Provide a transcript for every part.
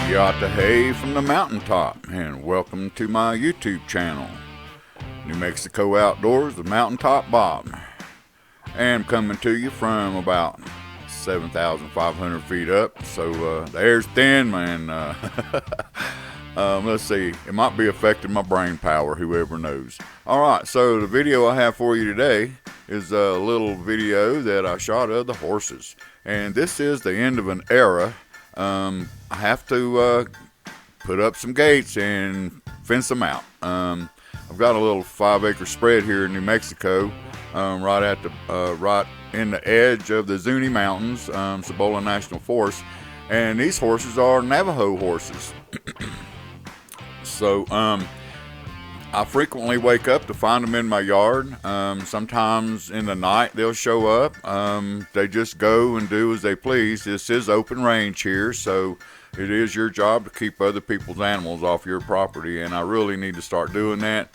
Yatta Hey from the mountaintop, and welcome to my YouTube channel, New Mexico Outdoors with Mountaintop Bob. And coming to you from about 7,500 feet up, so the air's thin, man. Let's see, it might be affecting my brain power, whoever knows. Alright, so the video I have for you today is a little video that I shot of the horses. And this is the end of an era. I have to put up some gates and fence them out. I've got a little 5-acre spread here in New Mexico, right in the edge of the Zuni Mountains, Cibola National Forest, and these horses are Navajo horses. So I frequently wake up to find them in my yard. Sometimes in the night they'll show up. They just go and do as they please. This is open range here, so it is your job to keep other people's animals off your property, and I really need to start doing that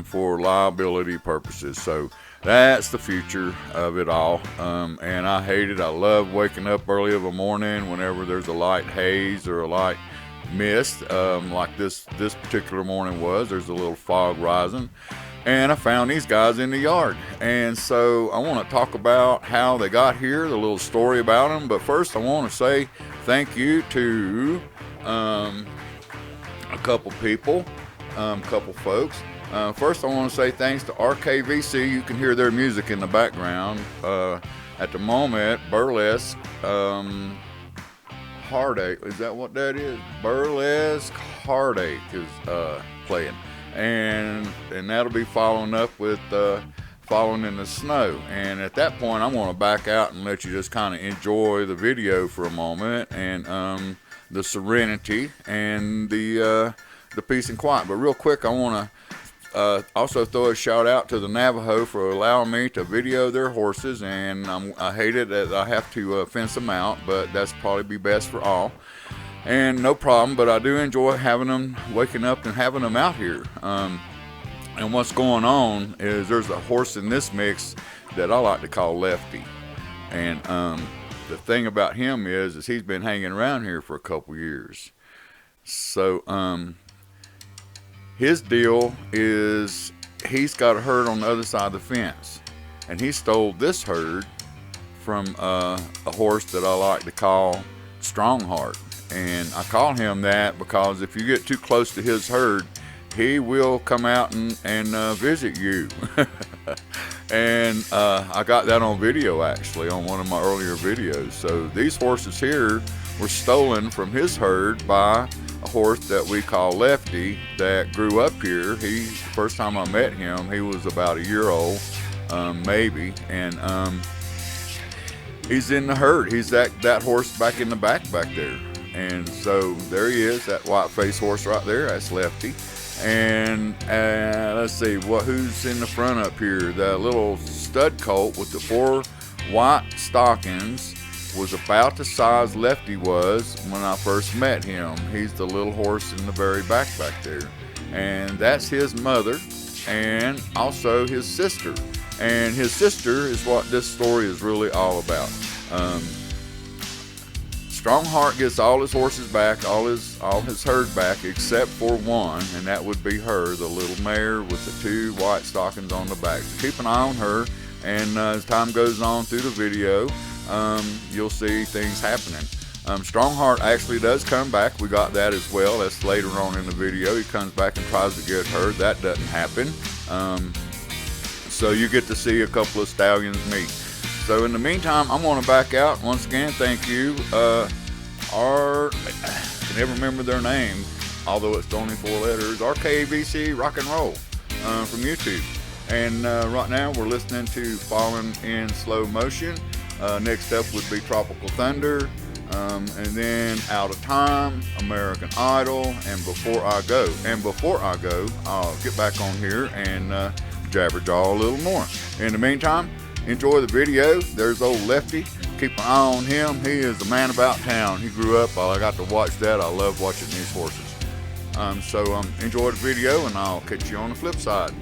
for liability purposes. So that's the future of it all, and I hate it. I love waking up early of a morning whenever there's a light haze or a light mist, like this particular morning was. There's a little fog rising, and I found these guys in the yard, and so I want to talk about how they got here, the little story about them. But first I want to say thank you to a couple people, couple folks. First I want to say thanks to RKVC. You can hear their music in the background at the moment. Burlesque Heartache, is that what that is? Burlesque Heartache is playing, and that'll be following up with Falling in the Snow. And at that point I'm going to back out and let you just kind of enjoy the video for a moment, and the serenity and the peace and quiet. But real quick, I want to also throw a shout out to the Navajo for allowing me to video their horses, and I hate it that I have to fence them out, but that's probably be best for all, and no problem. But I do enjoy having them, waking up and having them out here. And what's going on is there's a horse in this mix that I like to call Lefty, and the thing about him is he's been hanging around here for a couple years. So his deal is he's got a herd on the other side of the fence, and he stole this herd from a horse that I like to call Strongheart. And I call him that because if you get too close to his herd, he will come out and visit you. And I got that on video, actually, on one of my earlier videos. So these horses here were stolen from his herd by a horse that we call Lefty that grew up here. First time I met him, he was about a year old, maybe, and he's in the herd. He's that horse back in the back there. And so there he is, that white-faced horse right there. That's Lefty. And let's see, who's in the front up here? The little stud colt with the 4 white stockings was about the size Lefty was when I first met him. He's the little horse in the very back there, and that's his mother and also his sister. And his sister is what this story is really all about. Strongheart gets all his horses back, all his herd back, except for one, and that would be her, the little mare with the 2 white stockings on the back. So keep an eye on her, and as time goes on through the video, you'll see things happening. Strongheart actually does come back. We got that as well. That's later on in the video. He comes back and tries to get her. That doesn't happen. So you get to see a couple of stallions meet. So in the meantime, I'm going to back out. Once again, thank you. I can never remember their name, although it's only 4 letters. RKVC Rock and Roll from YouTube. And right now we're listening to Falling in Slow Motion. Next up would be Tropical Thunder, and then Out of Time, American Idol, and Before I Go. I'll get back on here and jabberjaw a little more. In the meantime, enjoy the video. There's old Lefty. Keep an eye on him. He is the man about town. He grew up. I got to watch that. I love watching these horses. So enjoy the video, and I'll catch you on the flip side.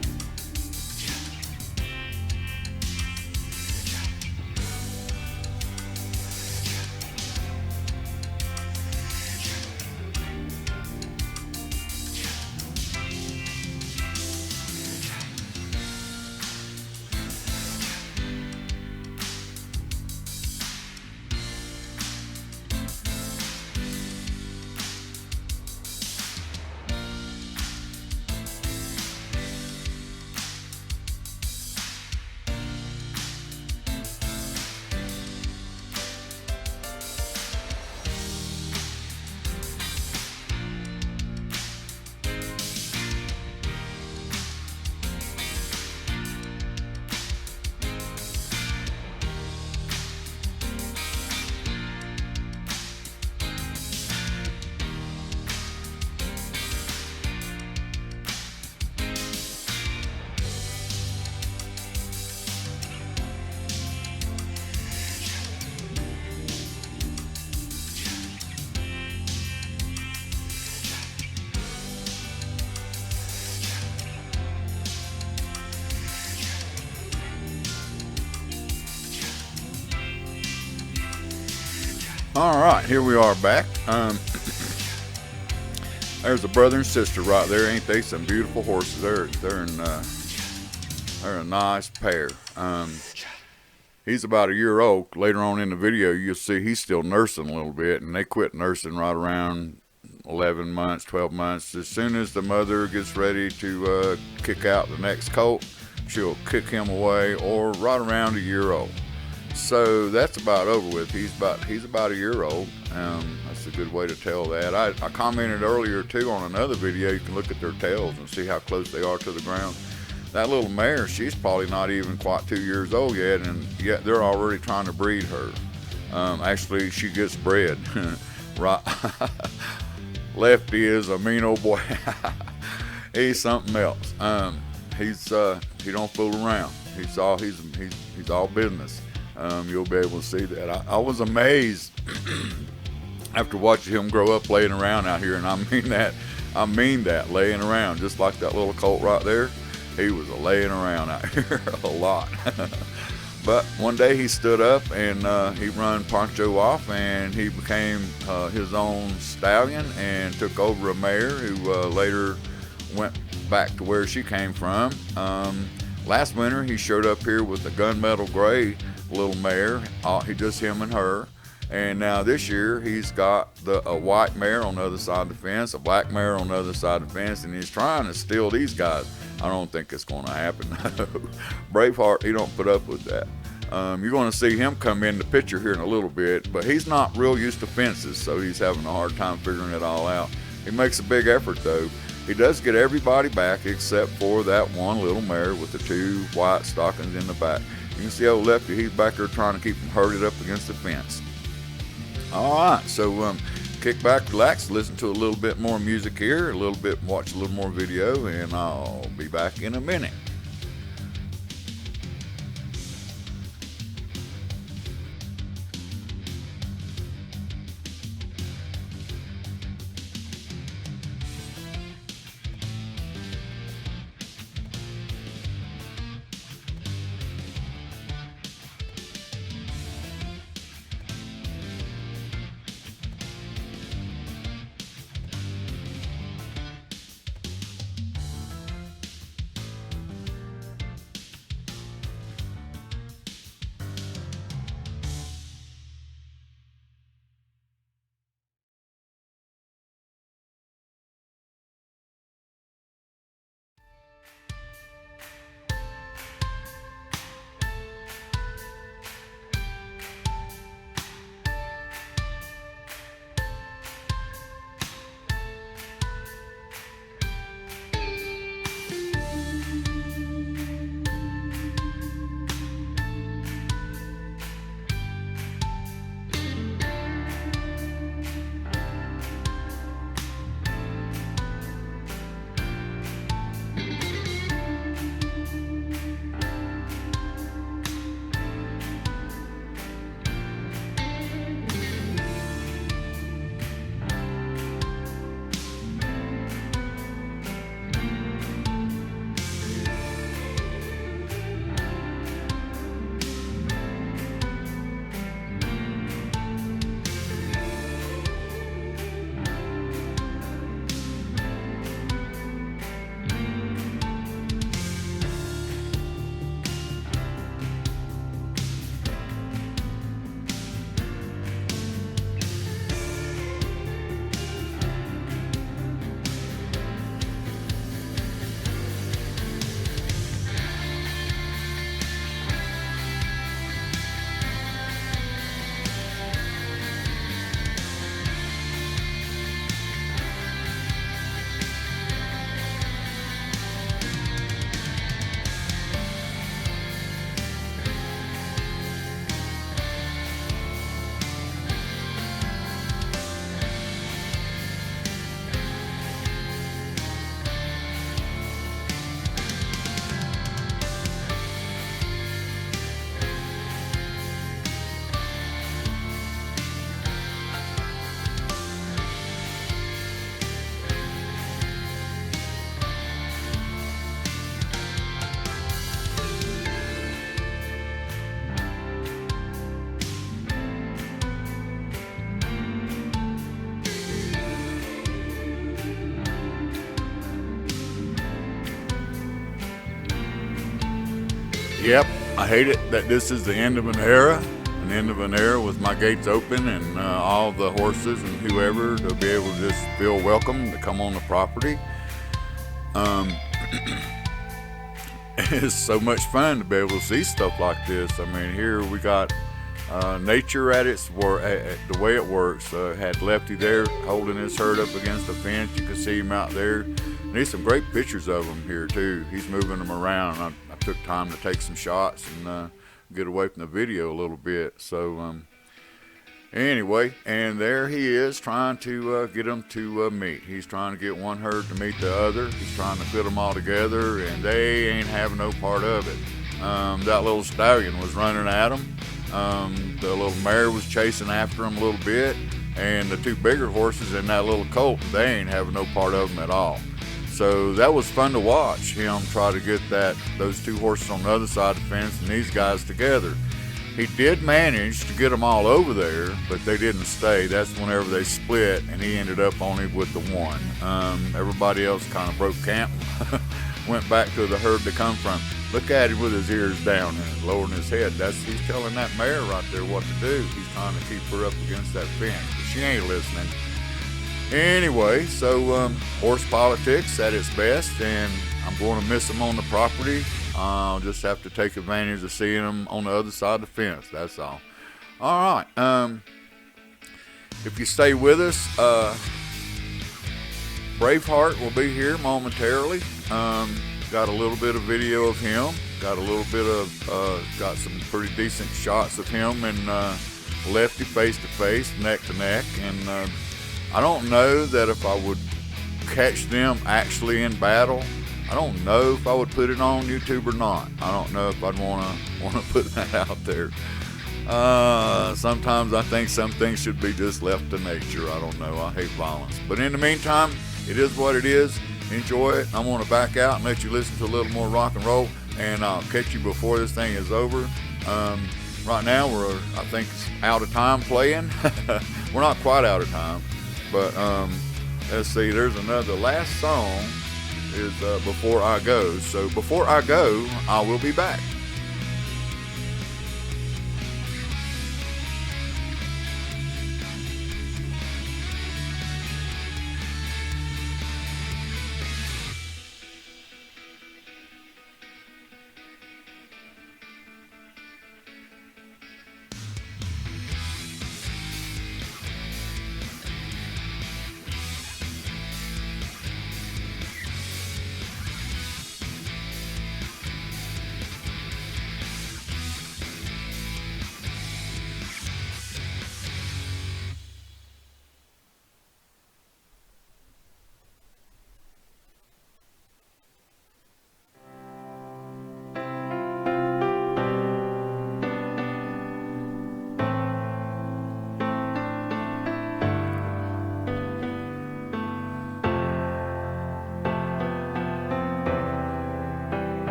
All right, here we are back. There's a brother and sister right there, ain't they? Some beautiful horses. They're a nice pair. He's about a year old. Later on in the video, you'll see he's still nursing a little bit, and they quit nursing right around 11 months, 12 months. As soon as the mother gets ready to kick out the next colt, she'll kick him away, or right around a year old. So that's about over with. He's about a year old. That's a good way to tell that. I commented earlier too on another video. You can look at their tails and see how close they are to the ground. That little mare, she's probably not even quite 2 years old yet, and yet they're already trying to breed her. Actually, she gets bred. Right. Lefty is a mean old boy. He's something else. He don't fool around. He's all business. You'll be able to see that. I was amazed after watching him grow up laying around out here, and I mean that, laying around, just like that little colt right there. He was laying around out here a lot. But one day he stood up and he run Pancho off, and he became his own stallion and took over a mare who later went back to where she came from. Last winter he showed up here with a gunmetal gray little mare, just him and her. And now this year he's got a white mare on the other side of the fence, a black mare on the other side of the fence, and he's trying to steal these guys. I don't think it's going to happen. Braveheart, he don't put up with that. You're going to see him come in the picture here in a little bit, but he's not real used to fences, so he's having a hard time figuring it all out. He makes a big effort though. He does get everybody back except for that one little mare with the two white stockings in the back. You can see old Lefty, he's back there trying to keep him herded up against the fence. All right, so kick back, relax, listen to a little bit more music here, watch a little more video, and I'll be back in a minute. Yep, I hate it that this is the end of an era with my gates open and all the horses and whoever to be able to just feel welcome to come on the property. It's so much fun to be able to see stuff like this. I mean, here we got nature at the way it works. Had Lefty there holding his herd up against the fence. You can see him out there. And there's some great pictures of him here too. He's moving them around. I took time to take some shots and get away from the video a little bit. So anyway, and there he is trying to get them to meet. He's trying to get one herd to meet the other. He's trying to fit them all together, and they ain't having no part of it. That little stallion was running at him. The little mare was chasing after him a little bit, and the two bigger horses and that little colt, they ain't having no part of them at all. So that was fun to watch him try to get those two horses on the other side of the fence and these guys together. He did manage to get them all over there, but they didn't stay. That's whenever they split, and he ended up only with the one. Everybody else kind of broke camp, went back to the herd to come from. Look at him with his ears down and lowering his head. He's telling that mare right there what to do. He's trying to keep her up against that fence, but she ain't listening. Anyway, so horse politics at its best, and I'm going to miss them on the property. I'll just have to take advantage of seeing them on the other side of the fence. That's all. All right. If you stay with us, Braveheart will be here momentarily. Got a little bit of video of him. Got some pretty decent shots of him and Lefty face to face, neck to neck, and I don't know that if I would catch them actually in battle. I don't know if I would put it on YouTube or not. I don't know if I'd want to put that out there. Sometimes I think some things should be just left to nature. I don't know. I hate violence. But in the meantime, it is what it is. Enjoy it. I'm going to back out and let you listen to a little more rock and roll, and I'll catch you before this thing is over. Right now, I think, out of time playing. We're not quite out of time, but let's see. There's another last song. Is Before I Go. So before I go, I will be back.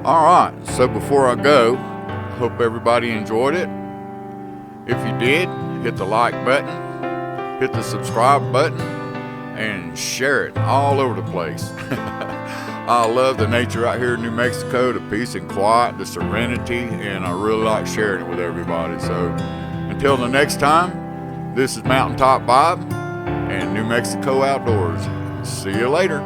All right, so before I go, I hope everybody enjoyed it. If you did, hit the like button, hit the subscribe button, and share it all over the place. I love the nature out here in New Mexico, the peace and quiet, the serenity, and I really like sharing it with everybody. So until the next time, this is Mountaintop Bob and New Mexico Outdoors. See you later.